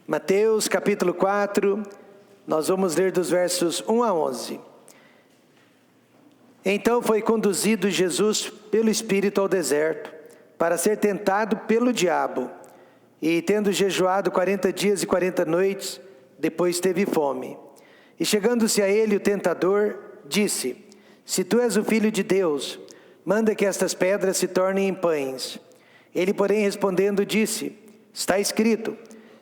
Mateus capítulo 4, nós vamos ler dos versos 1 a 11. Então foi conduzido Jesus pelo Espírito ao deserto, para ser tentado pelo diabo. E tendo jejuado 40 dias e 40 noites, depois teve fome. E chegando-se a ele o tentador, disse: Se tu és o Filho de Deus, manda que estas pedras se tornem em pães. Ele, porém, respondendo, disse: Está escrito,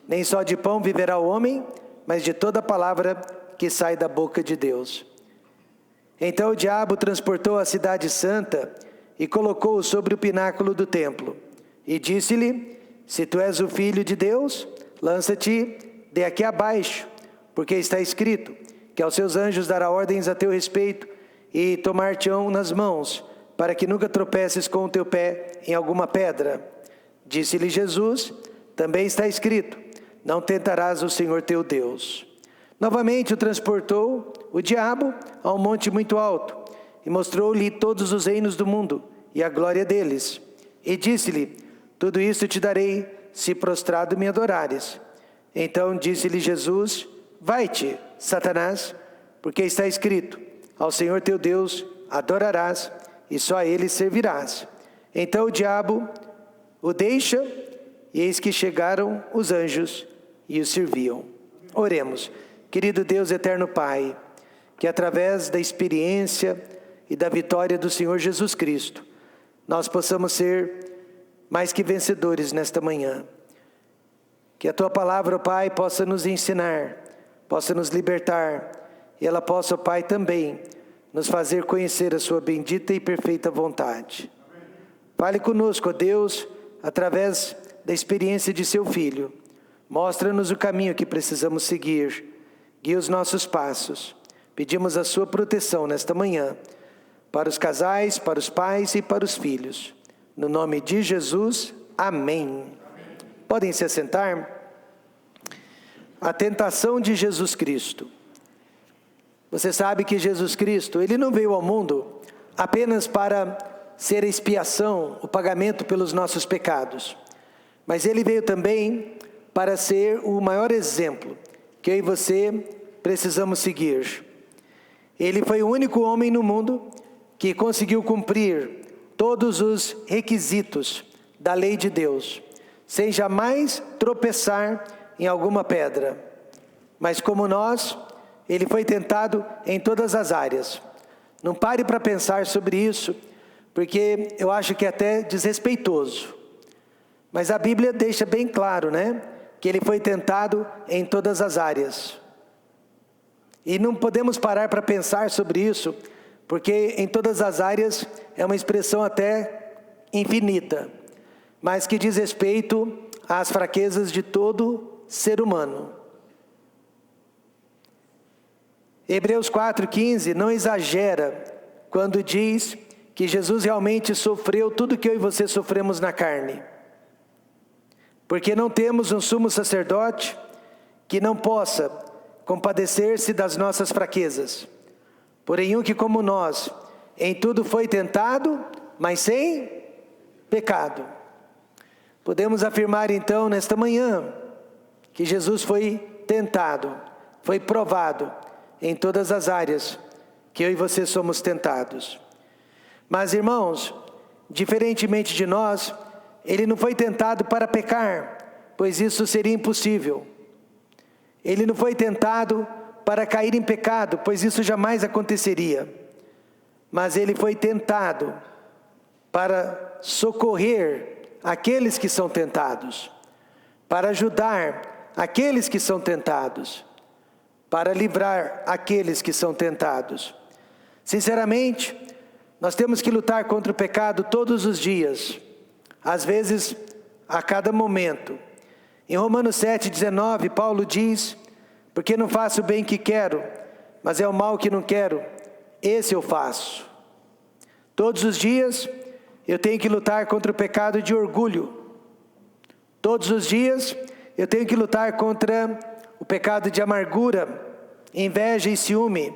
nem só de pão viverá o homem, mas de toda palavra que sai da boca de Deus. Então o diabo transportou a cidade santa e colocou-o sobre o pináculo do templo. E disse-lhe: Se tu és o Filho de Deus, lança-te de aqui abaixo, porque está escrito que aos seus anjos dará ordens a teu respeito e tomar-te-ão nas mãos, para que nunca tropeces com o teu pé em alguma pedra. Disse-lhe Jesus: Também está escrito: Não tentarás o Senhor teu Deus. Novamente o transportou o diabo a um monte muito alto, e mostrou-lhe todos os reinos do mundo, e a glória deles. E disse-lhe: Tudo isto te darei, se prostrado me adorares. Então disse-lhe Jesus: Vai-te, Satanás, porque está escrito: Ao Senhor teu Deus adorarás, e só a ele servirás. Então o diabo o deixa, e eis que chegaram os anjos e o serviam. Oremos. Querido Deus eterno Pai, que através da experiência e da vitória do Senhor Jesus Cristo, nós possamos ser mais que vencedores nesta manhã. Que a Tua palavra, ó Pai, possa nos ensinar, possa nos libertar, e ela possa, ó Pai, também nos fazer conhecer a Sua bendita e perfeita vontade. Fale conosco, ó Deus, através da experiência de Seu Filho. Mostra-nos o caminho que precisamos seguir. Guia os nossos passos. Pedimos a Sua proteção nesta manhã, para os casais, para os pais e para os filhos. No nome de Jesus, amém. Podem se assentar. A tentação de Jesus Cristo. Você sabe que Jesus Cristo, Ele não veio ao mundo apenas para ser a expiação, o pagamento pelos nossos pecados. Mas Ele veio também para ser o maior exemplo que eu e você precisamos seguir. Ele foi o único homem no mundo que conseguiu cumprir todos os requisitos da lei de Deus, sem jamais tropeçar em alguma pedra. Mas como nós, ele foi tentado em todas as áreas. Não pare para pensar sobre isso, porque eu acho que é até desrespeitoso. Mas a Bíblia deixa bem claro, né? Que ele foi tentado em todas as áreas. E não podemos parar para pensar sobre isso, porque em todas as áreas é uma expressão até infinita, mas que diz respeito às fraquezas de todo ser humano. Hebreus 4,15 não exagera quando diz que Jesus realmente sofreu tudo que eu e você sofremos na carne. Porque não temos um sumo sacerdote que não possa compadecer-se das nossas fraquezas. Porém, um que como nós, em tudo foi tentado, mas sem pecado. Podemos afirmar então nesta manhã, que Jesus foi tentado, foi provado em todas as áreas que eu e você somos tentados. Mas irmãos, diferentemente de nós, Ele não foi tentado para pecar, pois isso seria impossível. Ele não foi tentado para cair em pecado, pois isso jamais aconteceria. Mas Ele foi tentado para socorrer aqueles que são tentados, para ajudar aqueles que são tentados, para livrar aqueles que são tentados. Sinceramente, nós temos que lutar contra o pecado todos os dias, às vezes a cada momento. Em Romanos 7,19, Paulo diz: Porque não faço o bem que quero, mas é o mal que não quero, esse eu faço. Todos os dias eu tenho que lutar contra o pecado de orgulho. Todos os dias eu tenho que lutar contra o pecado de amargura, inveja e ciúme.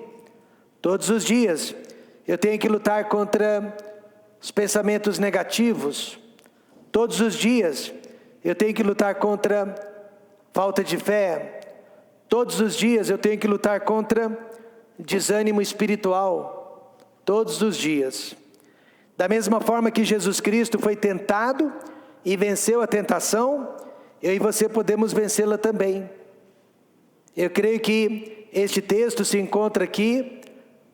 Todos os dias eu tenho que lutar contra os pensamentos negativos. Todos os dias eu tenho que lutar contra falta de fé. Todos os dias eu tenho que lutar contra desânimo espiritual. Todos os dias. Da mesma forma que Jesus Cristo foi tentado e venceu a tentação, eu e você podemos vencê-la também. Eu creio que este texto se encontra aqui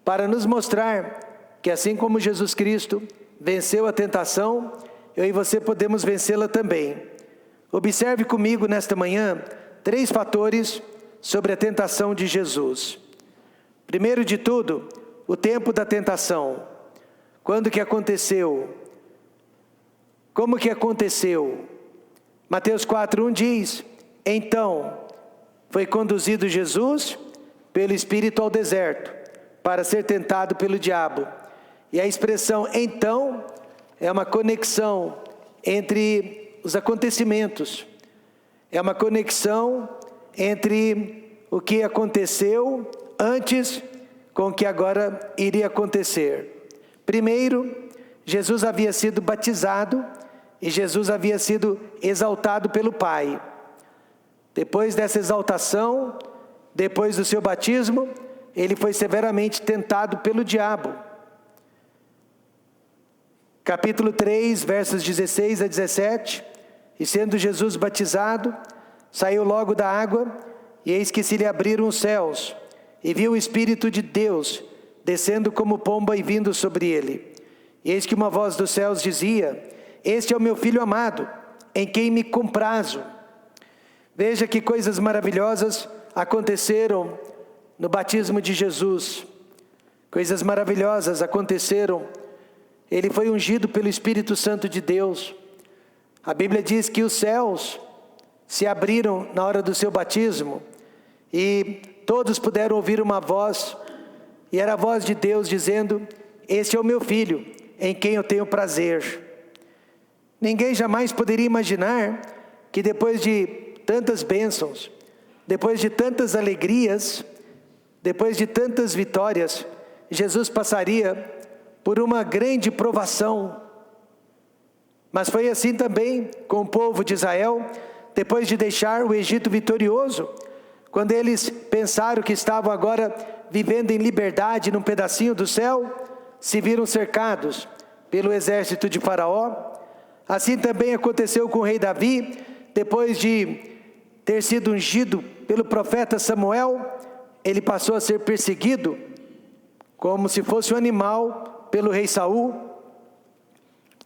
para nos mostrar que assim como Jesus Cristo venceu a tentação, eu e você podemos vencê-la também. Observe comigo nesta manhã 3 fatores sobre a tentação de Jesus. Primeiro de tudo, o tempo da tentação. Quando que aconteceu? Como que aconteceu? Mateus 4:1 diz: então foi conduzido Jesus pelo Espírito ao deserto, para ser tentado pelo diabo. E a expressão então é uma conexão entre os acontecimentos. É uma conexão entre o que aconteceu antes com o que agora iria acontecer. Primeiro, Jesus havia sido batizado e Jesus havia sido exaltado pelo Pai. Depois dessa exaltação, depois do seu batismo, ele foi severamente tentado pelo diabo. Capítulo 3, versos 16 a 17. E sendo Jesus batizado, saiu logo da água, e eis que se lhe abriram os céus, e viu o Espírito de Deus descendo como pomba e vindo sobre ele. E eis que uma voz dos céus dizia: este é o meu Filho amado, em quem me comprazo. Veja que coisas maravilhosas aconteceram no batismo de Jesus. Coisas maravilhosas aconteceram. Ele foi ungido pelo Espírito Santo de Deus. A Bíblia diz que os céus se abriram na hora do seu batismo e todos puderam ouvir uma voz, e era a voz de Deus dizendo: este é o meu Filho, em quem eu tenho prazer. Ninguém jamais poderia imaginar que depois de tantas bênçãos, depois de tantas alegrias, depois de tantas vitórias, Jesus passaria por uma grande provação. Mas foi assim também com o povo de Israel, depois de deixar o Egito vitorioso, quando eles pensaram que estavam agora vivendo em liberdade num pedacinho do céu, se viram cercados pelo exército de Faraó. Assim também aconteceu com o rei Davi, depois de ter sido ungido pelo profeta Samuel, ele passou a ser perseguido, como se fosse um animal, pelo rei Saul.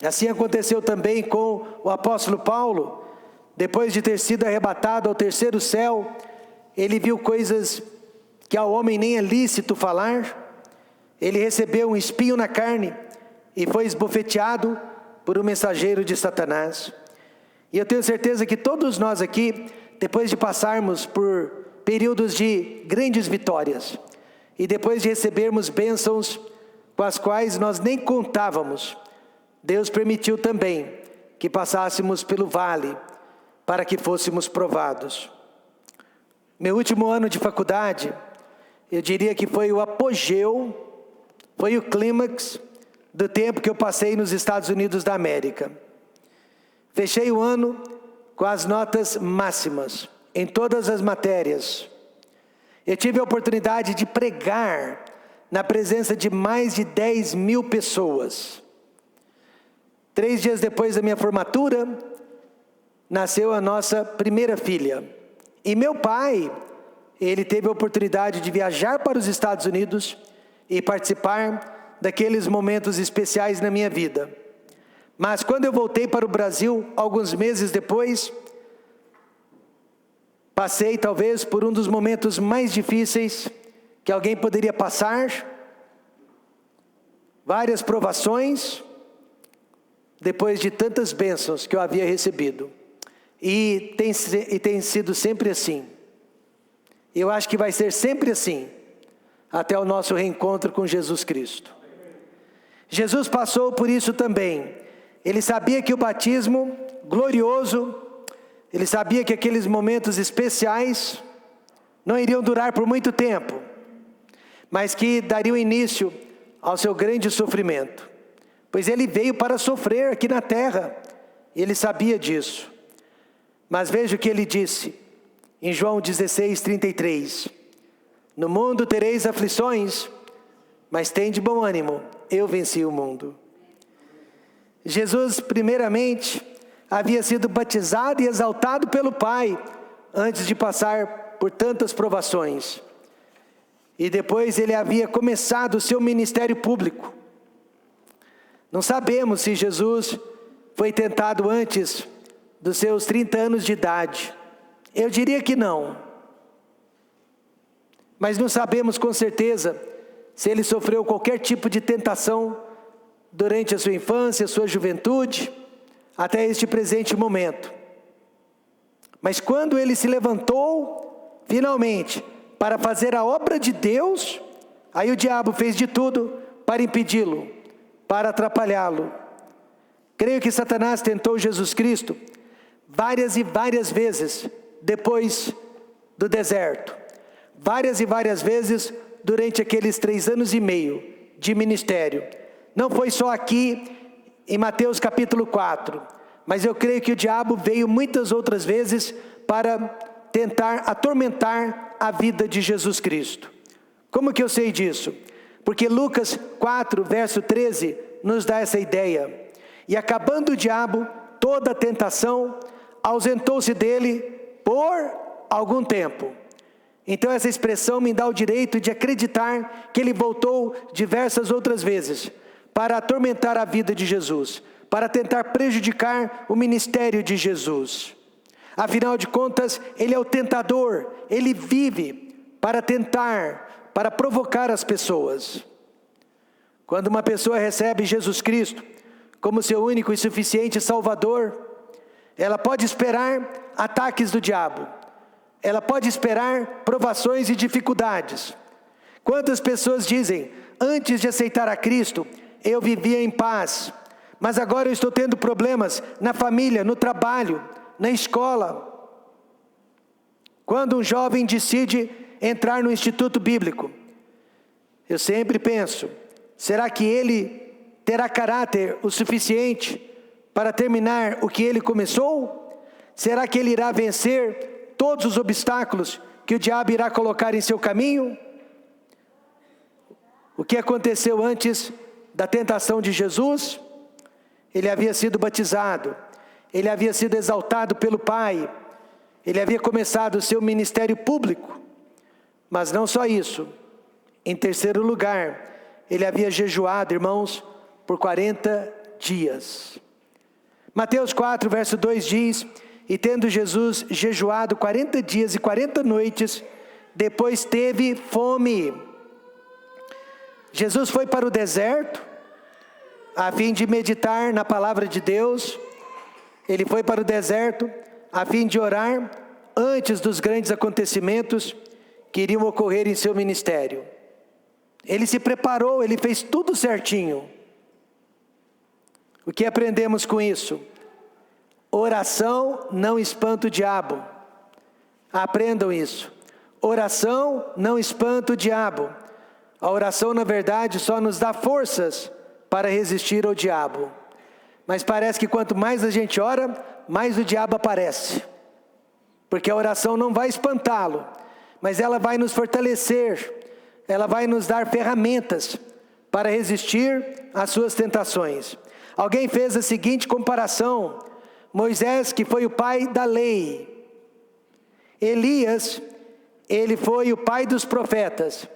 Assim aconteceu também com o apóstolo Paulo, depois de ter sido arrebatado ao terceiro céu, ele viu coisas que ao homem nem é lícito falar. Ele recebeu um espinho na carne e foi esbofeteado por um mensageiro de Satanás. E eu tenho certeza que todos nós aqui, depois de passarmos por períodos de grandes vitórias, e depois de recebermos bênçãos com as quais nós nem contávamos, Deus permitiu também que passássemos pelo vale, para que fôssemos provados. Meu último ano de faculdade, eu diria que foi o apogeu, foi o clímax do tempo que eu passei nos Estados Unidos da América. Fechei o ano com as notas máximas em todas as matérias. Eu tive a oportunidade de pregar na presença de mais de 10 mil pessoas. 3 dias depois da minha formatura, nasceu a nossa primeira filha. E meu pai, ele teve a oportunidade de viajar para os Estados Unidos e participar daqueles momentos especiais na minha vida. Mas quando eu voltei para o Brasil, alguns meses depois, passei talvez por um dos momentos mais difíceis que alguém poderia passar. Várias provações, depois de tantas bênçãos que eu havia recebido. E tem sido sempre assim. Eu acho que vai ser sempre assim, até o nosso reencontro com Jesus Cristo. Jesus passou por isso também. Ele sabia que o batismo glorioso, ele sabia que aqueles momentos especiais não iriam durar por muito tempo, mas que dariam início ao seu grande sofrimento. Pois ele veio para sofrer aqui na terra, ele sabia disso. Mas veja o que ele disse: em João 16:33. No mundo tereis aflições, mas tende bom ânimo, eu venci o mundo. Jesus, primeiramente, havia sido batizado e exaltado pelo Pai, antes de passar por tantas provações. E depois ele havia começado o seu ministério público. Não sabemos se Jesus foi tentado antes dos seus 30 anos de idade. Eu diria que não. Mas não sabemos com certeza se ele sofreu qualquer tipo de tentação durante a sua infância, sua juventude, até este presente momento. Mas quando ele se levantou, finalmente, para fazer a obra de Deus, aí o diabo fez de tudo para impedi-lo, para atrapalhá-lo. Creio que Satanás tentou Jesus Cristo várias e várias vezes depois do deserto. Várias e várias vezes durante aqueles 3 anos e meio de ministério. Não foi só aqui em Mateus capítulo 4, mas eu creio que o diabo veio muitas outras vezes para tentar atormentar a vida de Jesus Cristo. Como que eu sei disso? Porque Lucas 4, verso 13, nos dá essa ideia. E acabando o diabo toda a tentação, ausentou-se dele por algum tempo. Então essa expressão me dá o direito de acreditar que ele voltou diversas outras vezes para atormentar a vida de Jesus, para tentar prejudicar o ministério de Jesus. Afinal de contas, ele é o tentador, ele vive para tentar, para provocar as pessoas. Quando uma pessoa recebe Jesus Cristo como seu único e suficiente Salvador, ela pode esperar ataques do diabo. Ela pode esperar provações e dificuldades. Quantas pessoas dizem, antes de aceitar a Cristo, eu vivia em paz, mas agora eu estou tendo problemas na família, no trabalho, na escola. Quando um jovem decide entrar no instituto bíblico, eu sempre penso, será que ele terá caráter o suficiente para terminar o que ele começou? Será que ele irá vencer todos os obstáculos que o diabo irá colocar em seu caminho? O que aconteceu antes da tentação de Jesus? Ele havia sido batizado, ele havia sido exaltado pelo Pai, ele havia começado o seu ministério público. Mas não só isso, em terceiro lugar, ele havia jejuado, irmãos, por 40 dias. Mateus 4, verso 2 diz: e tendo Jesus jejuado 40 dias e 40 noites, depois teve fome. Jesus foi para o deserto, a fim de meditar na palavra de Deus. Ele foi para o deserto, a fim de orar, antes dos grandes acontecimentos que iriam ocorrer em seu ministério. Ele se preparou, ele fez tudo certinho. O que aprendemos com isso? Oração não espanta o diabo. Aprendam isso. Oração não espanta o diabo. A oração, na verdade, só nos dá forças para resistir ao diabo. Mas parece que quanto mais a gente ora, mais o diabo aparece. Porque a oração não vai espantá-lo, mas ela vai nos fortalecer. Ela vai nos dar ferramentas para resistir às suas tentações. Alguém fez a seguinte comparação: Moisés, que foi o pai da lei. Elias, ele foi o pai dos profetas.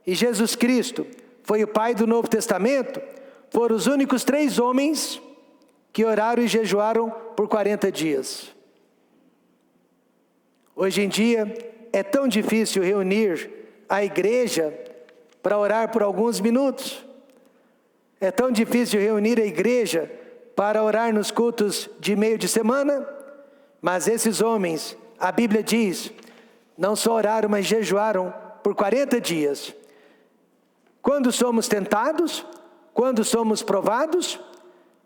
E Jesus Cristo foi o pai do Novo Testamento. Foram os únicos 3 homens que oraram e jejuaram por 40 dias. Hoje em dia, é tão difícil reunir a igreja para orar por alguns minutos. É tão difícil reunir a igreja para orar nos cultos de meio de semana, mas esses homens, a Bíblia diz, não só oraram, mas jejuaram por 40 dias. Quando somos tentados, quando somos provados,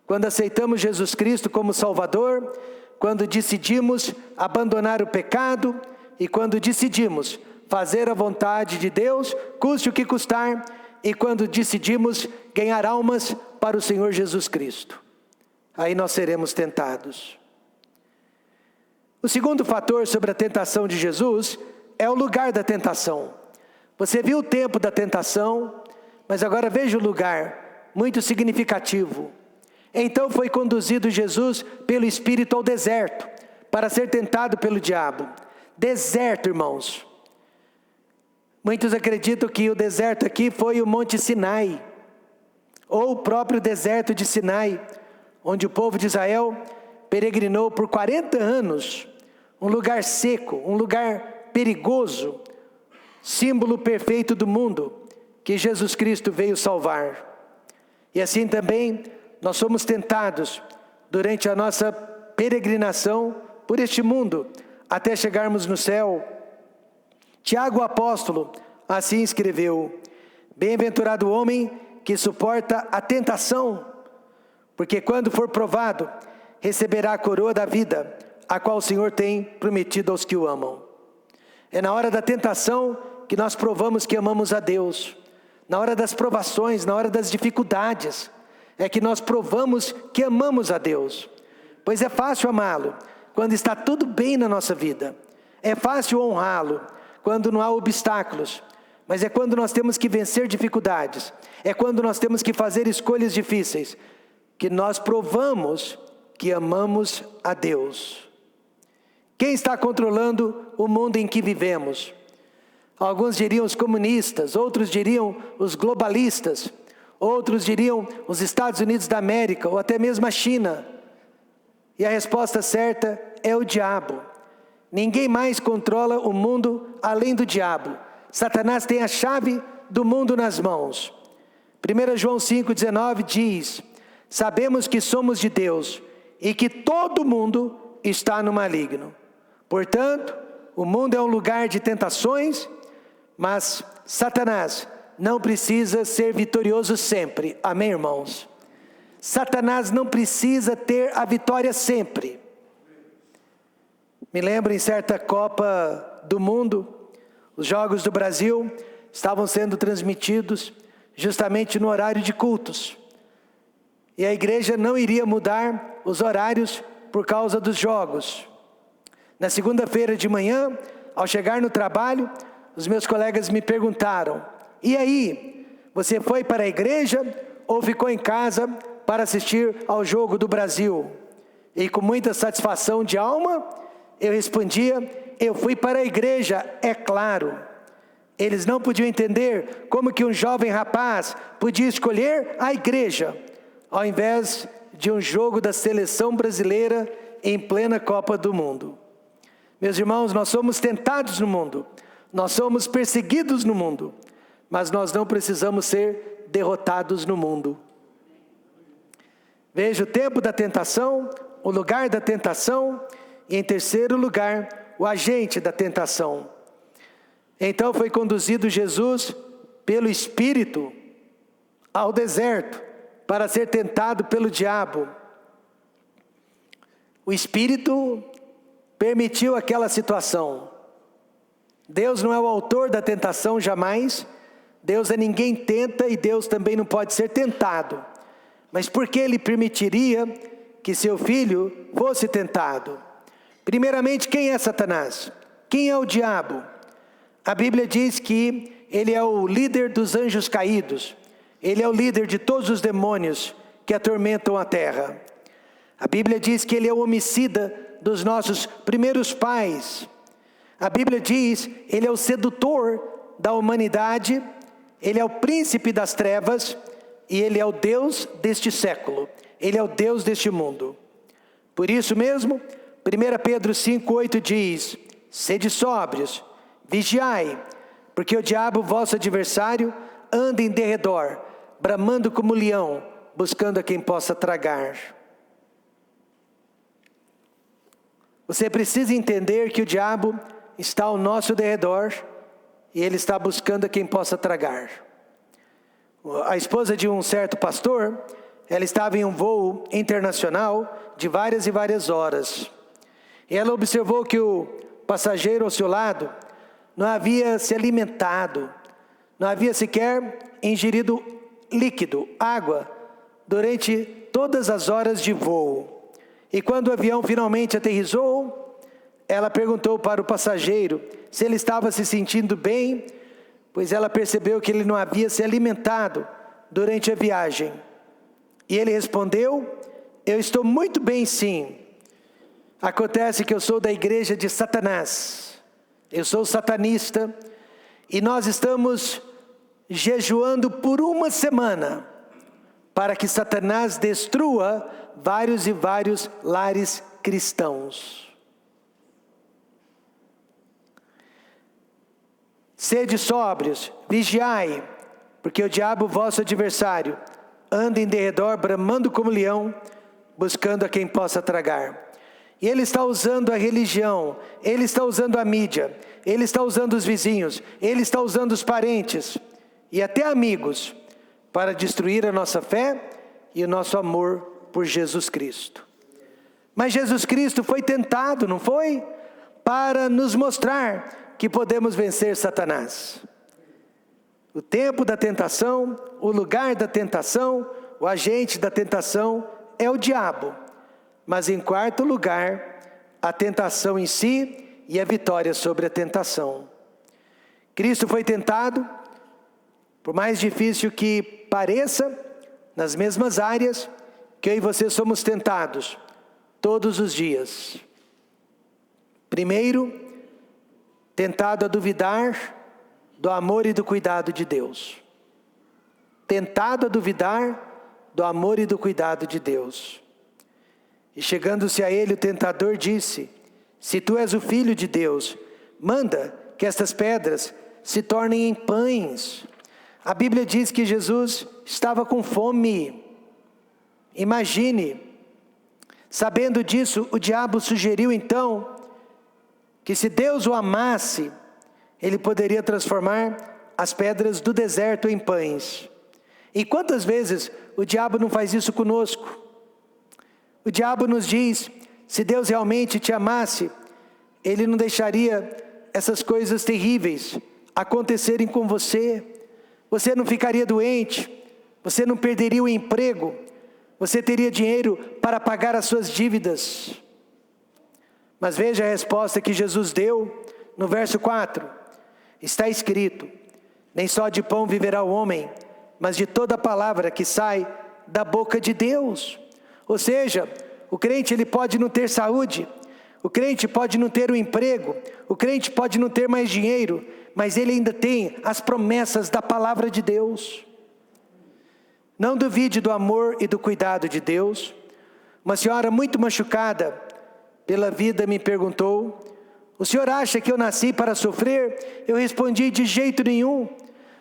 quando aceitamos Jesus Cristo como Salvador, quando decidimos abandonar o pecado e quando decidimos fazer a vontade de Deus, custe o que custar, e quando decidimos ganhar almas para o Senhor Jesus Cristo. Aí nós seremos tentados. O segundo fator sobre a tentação de Jesus é o lugar da tentação. Você viu o tempo da tentação, mas agora veja o lugar, muito significativo. Então foi conduzido Jesus pelo Espírito ao deserto, para ser tentado pelo diabo. Deserto, irmãos. Muitos acreditam que o deserto aqui foi o Monte Sinai, ou o próprio deserto de Sinai, onde o povo de Israel peregrinou por 40 anos, um lugar seco, um lugar perigoso, símbolo perfeito do mundo, que Jesus Cristo veio salvar. E assim também nós somos tentados durante a nossa peregrinação por este mundo, até chegarmos no céu. Tiago, o apóstolo, assim escreveu: bem-aventurado o homem que suporta a tentação, porque quando for provado, receberá a coroa da vida, a qual o Senhor tem prometido aos que o amam. É na hora da tentação que nós provamos que amamos a Deus. Na hora das provações, na hora das dificuldades, é que nós provamos que amamos a Deus. Pois é fácil amá-lo quando está tudo bem na nossa vida. É fácil honrá-lo quando não há obstáculos. Mas é quando nós temos que vencer dificuldades, é quando nós temos que fazer escolhas difíceis, que nós provamos que amamos a Deus. Quem está controlando o mundo em que vivemos? Alguns diriam os comunistas, outros diriam os globalistas, outros diriam os Estados Unidos da América, ou até mesmo a China. E a resposta certa é o diabo. Ninguém mais controla o mundo além do diabo. Satanás tem a chave do mundo nas mãos. 1 João 5,19 diz: sabemos que somos de Deus e que todo mundo está no maligno. Portanto, o mundo é um lugar de tentações, mas Satanás não precisa ser vitorioso sempre. Amém, irmãos? Satanás não precisa ter a vitória sempre. Me lembro em certa Copa do Mundo, os Jogos do Brasil estavam sendo transmitidos justamente no horário de cultos. E a igreja não iria mudar os horários por causa dos jogos. Na segunda-feira de manhã, ao chegar no trabalho, os meus colegas me perguntaram: e aí, você foi para a igreja ou ficou em casa para assistir ao jogo do Brasil? E com muita satisfação de alma, eu respondia: eu fui para a igreja, é claro. Eles não podiam entender como que um jovem rapaz podia escolher a igreja, ao invés de um jogo da seleção brasileira em plena Copa do Mundo. Meus irmãos, nós somos tentados no mundo, nós somos perseguidos no mundo, mas nós não precisamos ser derrotados no mundo. Veja o tempo da tentação, o lugar da tentação, e em terceiro lugar, o agente da tentação. Então foi conduzido Jesus pelo Espírito ao deserto para ser tentado pelo diabo. O Espírito permitiu aquela situação. Deus não é o autor da tentação jamais. Deus a ninguém tenta e Deus também não pode ser tentado. Mas por que Ele permitiria que seu filho fosse tentado? Primeiramente, quem é Satanás? Quem é o diabo? A Bíblia diz que ele é o líder dos anjos caídos. Ele é o líder de todos os demônios que atormentam a terra. A Bíblia diz que ele é o homicida dos nossos primeiros pais. A Bíblia diz, ele é o sedutor da humanidade, ele é o príncipe das trevas e ele é o Deus deste século. Ele é o Deus deste mundo. Por isso mesmo, 1 Pedro 5,8 diz: sede sóbrios, vigiai, porque o diabo, vosso adversário, anda em derredor, bramando como leão, buscando a quem possa tragar. Você precisa entender que o diabo está ao nosso derredor e ele está buscando a quem possa tragar. A esposa de um certo pastor, ela estava em um voo internacional de várias e várias horas. E ela observou que o passageiro ao seu lado não havia se alimentado, não havia sequer ingerido líquido, água, durante todas as horas de voo. E quando o avião finalmente aterrissou, ela perguntou para o passageiro se ele estava se sentindo bem, pois ela percebeu que ele não havia se alimentado durante a viagem. E ele respondeu: eu estou muito bem, sim. Acontece que eu sou da igreja de Satanás. Eu sou satanista e nós estamos jejuando por uma semana para que Satanás destrua vários e vários lares cristãos. Sede sóbrios, vigiai, porque o diabo, vosso adversário, anda em derredor, bramando como leão, buscando a quem possa tragar. E ele está usando a religião, ele está usando a mídia, ele está usando os vizinhos, ele está usando os parentes e até amigos para destruir a nossa fé e o nosso amor por Jesus Cristo. Mas Jesus Cristo foi tentado, não foi? Para nos mostrar que podemos vencer Satanás. O tempo da tentação, o lugar da tentação, o agente da tentação é o diabo. Mas em quarto lugar, a tentação em si e a vitória sobre a tentação. Cristo foi tentado, por mais difícil que pareça, nas mesmas áreas que eu e você somos tentados todos os dias. Primeiro, tentado a duvidar do amor e do cuidado de Deus. Tentado a duvidar do amor e do cuidado de Deus. E chegando-se a ele, o tentador disse: se tu és o Filho de Deus, manda que estas pedras se tornem em pães. A Bíblia diz que Jesus estava com fome. Imagine. Sabendo disso, o diabo sugeriu então que se Deus o amasse, ele poderia transformar as pedras do deserto em pães. E quantas vezes o diabo não faz isso conosco? O diabo nos diz: se Deus realmente te amasse, ele não deixaria essas coisas terríveis acontecerem com você. Você não ficaria doente, você não perderia o emprego, você teria dinheiro para pagar as suas dívidas. Mas veja a resposta que Jesus deu no verso 4. Está escrito: nem só de pão viverá o homem, mas de toda palavra que sai da boca de Deus. Ou seja, o crente ele pode não ter saúde, o crente pode não ter um emprego, o crente pode não ter mais dinheiro, mas ele ainda tem as promessas da palavra de Deus. Não duvide do amor e do cuidado de Deus. Uma senhora muito machucada pela vida me perguntou: o senhor acha que eu nasci para sofrer? Eu respondi: de jeito nenhum.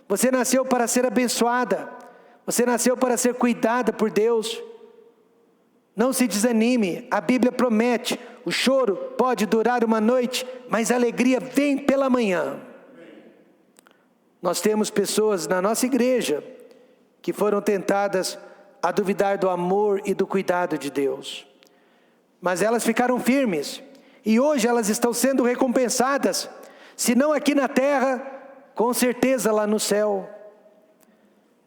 Você nasceu para ser abençoada, você nasceu para ser cuidada por Deus. Não se desanime, a Bíblia promete: o choro pode durar uma noite, mas a alegria vem pela manhã. Nós temos pessoas na nossa igreja que foram tentadas a duvidar do amor e do cuidado de Deus. Mas elas ficaram firmes, e hoje elas estão sendo recompensadas, se não aqui na terra, com certeza lá no céu.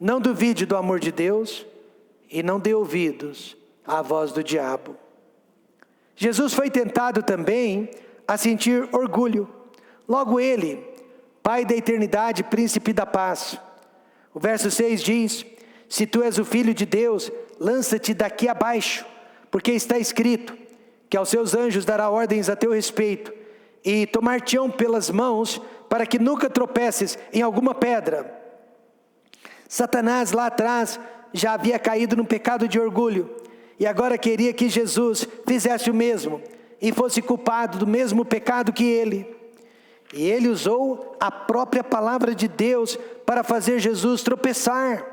Não duvide do amor de Deus, e não dê ouvidos à voz do diabo. Jesus foi tentado também a sentir orgulho. Logo ele, Pai da eternidade, príncipe da paz. O verso 6 diz: se tu és o Filho de Deus, lança-te daqui abaixo, porque está escrito que aos seus anjos dará ordens a teu respeito, e tomar-te-ão pelas mãos, para que nunca tropeces em alguma pedra. Satanás lá atrás já havia caído no pecado de orgulho, e agora queria que Jesus fizesse o mesmo, e fosse culpado do mesmo pecado que ele. E ele usou a própria palavra de Deus para fazer Jesus tropeçar.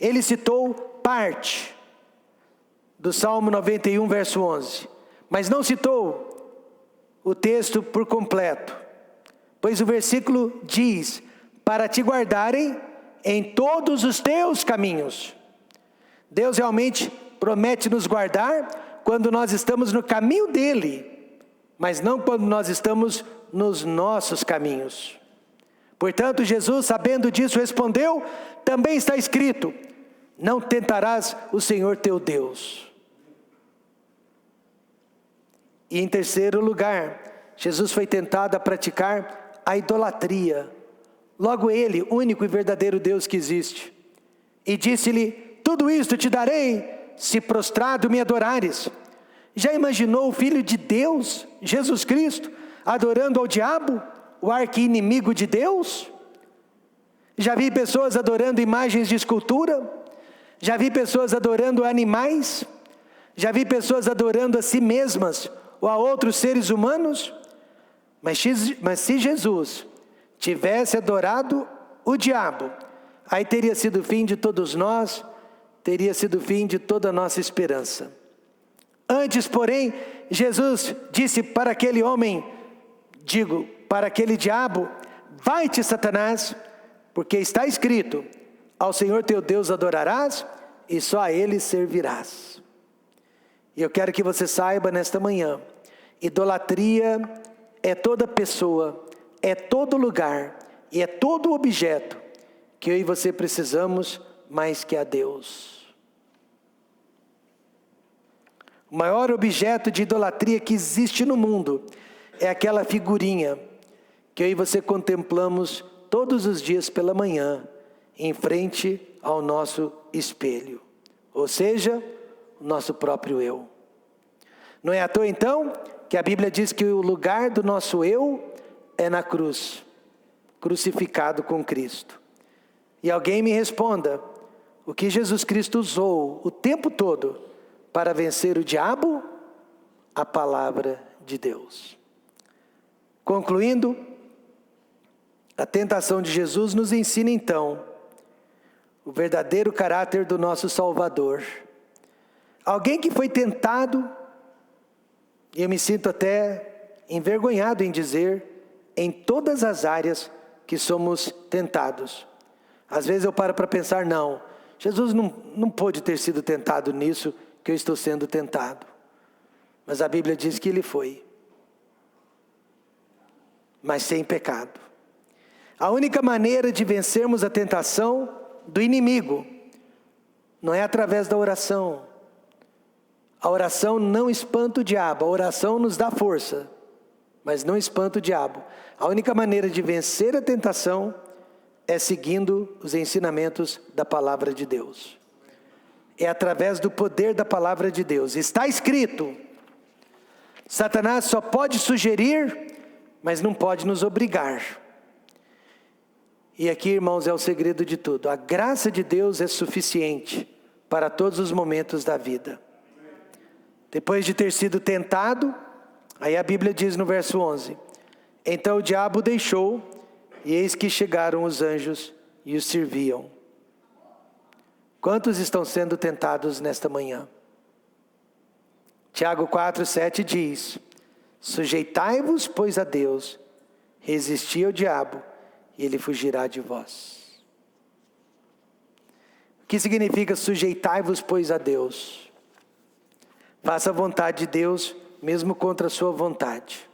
Ele citou parte do Salmo 91, verso 11, mas não citou o texto por completo, pois o versículo diz: para te guardarem em todos os teus caminhos. Deus realmente promete nos guardar quando nós estamos no caminho dele, mas não quando nós estamos nos nossos caminhos. Portanto, Jesus, sabendo disso, respondeu: também está escrito: não tentarás o Senhor teu Deus. E em terceiro lugar, Jesus foi tentado a praticar a idolatria. Logo ele, único e verdadeiro Deus que existe. E disse-lhe: tudo isto te darei, se prostrado me adorares. Já imaginou o Filho de Deus, Jesus Cristo, adorando ao diabo, o arqui-inimigo de Deus? Já vi pessoas adorando imagens de escultura. Já vi pessoas adorando animais. Já vi pessoas adorando a si mesmas ou a outros seres humanos. Mas se Jesus tivesse adorado o diabo, aí teria sido o fim de todos nós, teria sido o fim de toda a nossa esperança. Antes, porém, Jesus disse para aquele homem, para aquele diabo: vai-te, Satanás, porque está escrito: ao Senhor teu Deus adorarás e só a Ele servirás. E eu quero que você saiba nesta manhã, idolatria é toda pessoa, é todo lugar e é todo objeto que eu e você precisamos mais que a Deus. O maior objeto de idolatria que existe no mundo é aquela figurinha que eu e você contemplamos todos os dias pela manhã, em frente ao nosso espelho, ou seja, o nosso próprio eu. Não é à toa então que a Bíblia diz que o lugar do nosso eu é na cruz, crucificado com Cristo. E alguém me responda: o que Jesus Cristo usou o tempo todo para vencer o diabo? A palavra de Deus. Concluindo, a tentação de Jesus nos ensina então o verdadeiro caráter do nosso Salvador. Alguém que foi tentado, e eu me sinto até envergonhado em dizer, em todas as áreas que somos tentados. Às vezes eu paro para pensar: não, Jesus não pôde ter sido tentado nisso que eu estou sendo tentado. Mas a Bíblia diz que ele foi, mas sem pecado. A única maneira de vencermos a tentação do inimigo não é através da oração. A oração não espanta o diabo, a oração nos dá força, mas não espanta o diabo. A única maneira de vencer a tentação é seguindo os ensinamentos da palavra de Deus. É através do poder da palavra de Deus. Está escrito. Satanás só pode sugerir, mas não pode nos obrigar. E aqui, irmãos, é o segredo de tudo. A graça de Deus é suficiente para todos os momentos da vida. Depois de ter sido tentado, aí a Bíblia diz no verso 11: então o diabo deixou, e eis que chegaram os anjos e os serviam. Quantos estão sendo tentados nesta manhã? Tiago 4:7 diz: sujeitai-vos, pois, a Deus, resisti ao diabo, e ele fugirá de vós. O que significa sujeitai-vos, pois, a Deus? Faça a vontade de Deus, mesmo contra a sua vontade.